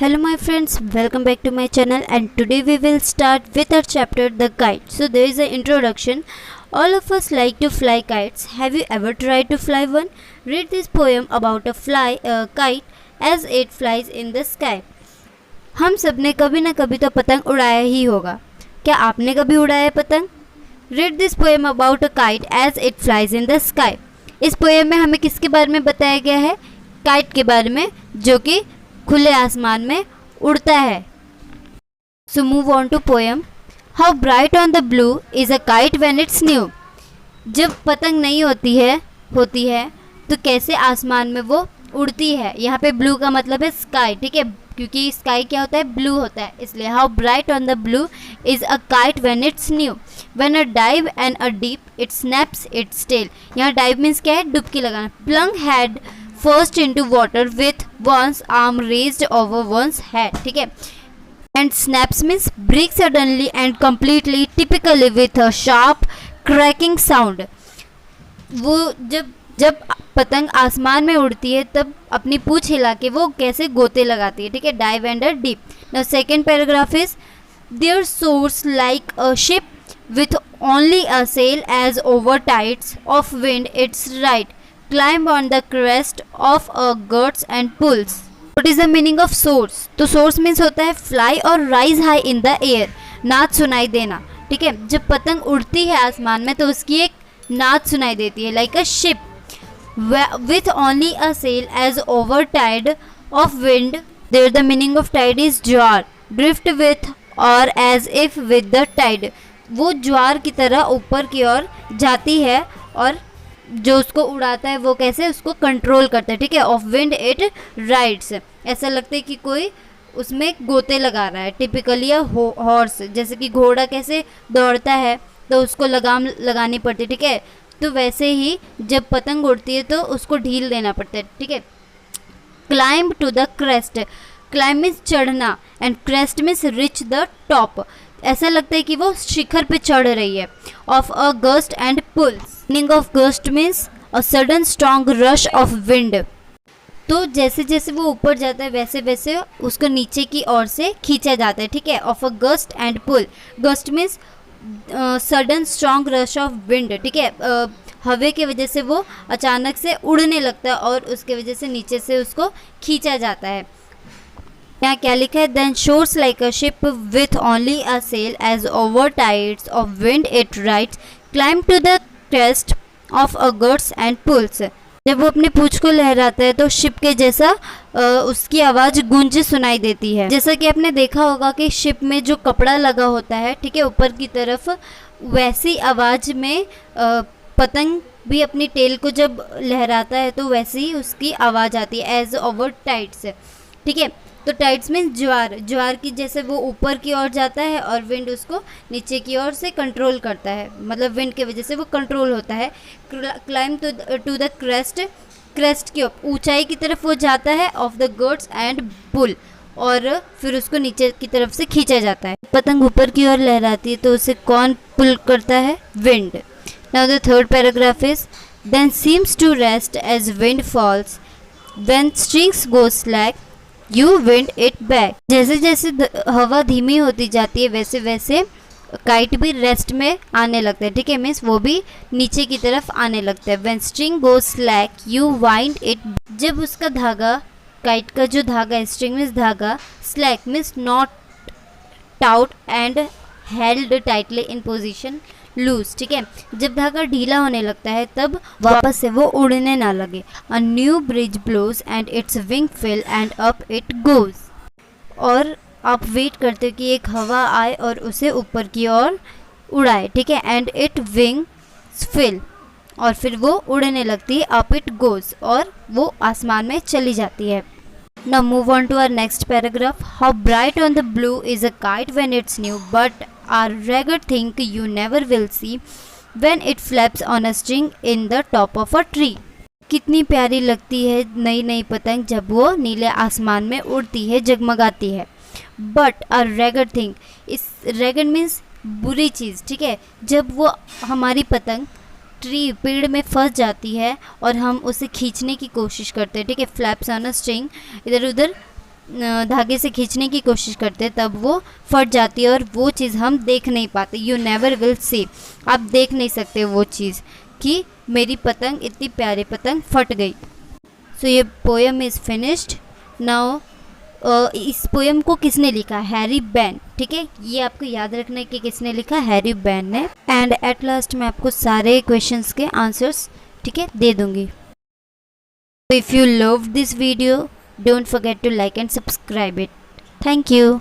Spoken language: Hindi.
Hello my friends, welcome back to my channel and today we will start with our chapter The Kite. So there is an introduction. All of us like to fly kites. Have you ever tried to fly one? Read this poem about a kite as it flies in the sky. हम सब ने कभी ना कभी तो पतंग उड़ाया ही होगा. क्या आपने कभी उड़ाया है पतंग? Read this poem about a kite as it flies in the sky. इस पोएम में हमें किसके बारे में बताया गया है? काइट के बारे में, जो कि खुले आसमान में उड़ता है. So move on to poem. How bright on the blue is a kite when it's new. जब पतंग नहीं होती है तो कैसे आसमान में वो उड़ती है. यहाँ पे ब्लू का मतलब है स्काई, ठीक है, क्योंकि स्काई क्या होता है, ब्लू होता है, इसलिए how bright on the blue is a kite when it's new. When a dive and a dip it snaps its tail. यहाँ डाइव मीन्स क्या है, डुबकी लगाना. Plunge head first into water with one's arm raised over one's head, ठीक है. And snaps means break suddenly and completely, typically with a sharp cracking sound. वो जब पतंग आसमान में उड़ती है तब अपनी पूंछ हिला के वो कैसे गोते लगाती है, ठीक है. Dive and a dip. Now second paragraph is there soars like a ship with only a sail as over tides of wind its right. Climb on the crest of a girts and pulls. What is the meaning of soars? तो soars means होता है fly और rise high in the air. नाद सुनाई देना, ठीक है. जब पतंग उड़ती है आसमान में तो उसकी एक नाद सुनाई देती है, like a ship. With only a sail as over tide of wind. There the meaning of tide is jowar. Drift with or as if with the tide. वो ज्वार की तरह ऊपर की ओर जाती है और जो उसको उड़ाता है वो कैसे उसको कंट्रोल करता है, ठीक है. Of wind it rides. ऐसा लगता है कि कोई उसमें गोते लगा रहा है. टिपिकली हॉर्स, जैसे कि घोड़ा कैसे दौड़ता है तो उसको लगाम लगानी पड़ती है, ठीक है. तो वैसे ही जब पतंग उड़ती है तो उसको ढील देना पड़ता है, ठीक है. Climb to the crest. Climb means चढ़ना and crest means reach the top. ऐसा लगता है कि वो शिखर पे चढ़ रही है. Of a gust and pulls. Meaning of gust means a sudden strong rush of wind. तो जैसे जैसे वो ऊपर जाता है वैसे वैसे उसको नीचे की ओर से खींचा जाता है, ठीक है. Of a gust and pull. Gust means sudden strong rush of wind, ठीक है. हवा की वजह से वो अचानक से उड़ने लगता है और उसके वजह से नीचे से उसको खींचा जाता है. यहाँ क्या लिखा है, then shores like a ship with only a sail as over tides of wind it rides. Climb to the crest of a girts and pulls. जब वो अपनी पूंछ को लहराता है तो शिप के जैसा उसकी आवाज़ गूंज सुनाई देती है. जैसा कि आपने देखा होगा कि शिप में जो कपड़ा लगा होता है, ठीक है, ऊपर की तरफ, वैसी आवाज़ में पतंग भी अपनी टेल को जब लहराता है तो वैसी ही उसकी आवाज़ आती है एज ओवर टाइड्स, ठीक है. तो टाइड्स मीन्स ज्वार की जैसे वो ऊपर की ओर जाता है और विंड उसको नीचे की ओर से कंट्रोल करता है, मतलब विंड की वजह से वो कंट्रोल होता है. क्लाइंब टू द क्रेस्ट की ऊंचाई की तरफ वो जाता है. ऑफ द गर्ट्स एंड पुल, और फिर उसको नीचे की तरफ से खींचा जाता है. पतंग ऊपर की ओर लहराती है तो उसे कौन पुल करता है, wind. Now the third paragraph is then seems to rest as wind falls when strings go slack you wind it back. जैसे जैसे हवा धीमी होती जाती है वैसे वैसे काइट भी रेस्ट में आने लगता है, ठीक है. मीन्स वो भी नीचे की तरफ आने लगता है. When string go slack you wind it. जब उसका धागा, काइट का जो धागा है, स्ट्रिंग मीन्स धागा, slack means not taut and held tightly in position loose, ठीक है. जब धागा ढीला होने लगता है तब वापस से वो उड़ने ना लगे. A new breeze blows and its wing fill and up it goes. और आप वेट करते हो कि एक हवा आए और उसे ऊपर की ओर उड़ाए, ठीक है. एंड इट विंग फिल, और फिर वो उड़ने लगती है. अप इट गोज, और वो आसमान में चली जाती है. Now move on to our next paragraph. How bright on the blue is a kite when it's new, but a ragged thing you never will see when it flaps on a string in the top of a tree. कितनी प्यारी लगती है नई नई पतंग जब वो नीले आसमान में उड़ती है, जगमगाती है. But a ragged thing, इस ragged means बुरी चीज़, ठीक है. जब वो हमारी पतंग ट्री, पेड़ में फंस जाती है और हम उसे खींचने की कोशिश करते हैं, ठीक है. फ्लैप्स ऑन अ स्ट्रिंग, इधर उधर धागे से खींचने की कोशिश करते हैं तब वो फट जाती है और वो चीज़ हम देख नहीं पाते। यू नेवर विल सी, आप देख नहीं सकते वो चीज़ कि मेरी पतंग, इतनी प्यारी पतंग फट गई। सो ये पोएम इज़ फिनिश्ड नाउ। इस पोएम को किसने लिखा? Harry Ben. ठीक है, ये आपको याद रखना है कि किसने लिखा, हैरी बेन ने। एंड एट लास्ट मैं आपको सारे क्वेश्चंस के आंसर्स, ठीक है, दे दूंगी। If you love this video, don't forget to like and subscribe it. Thank you.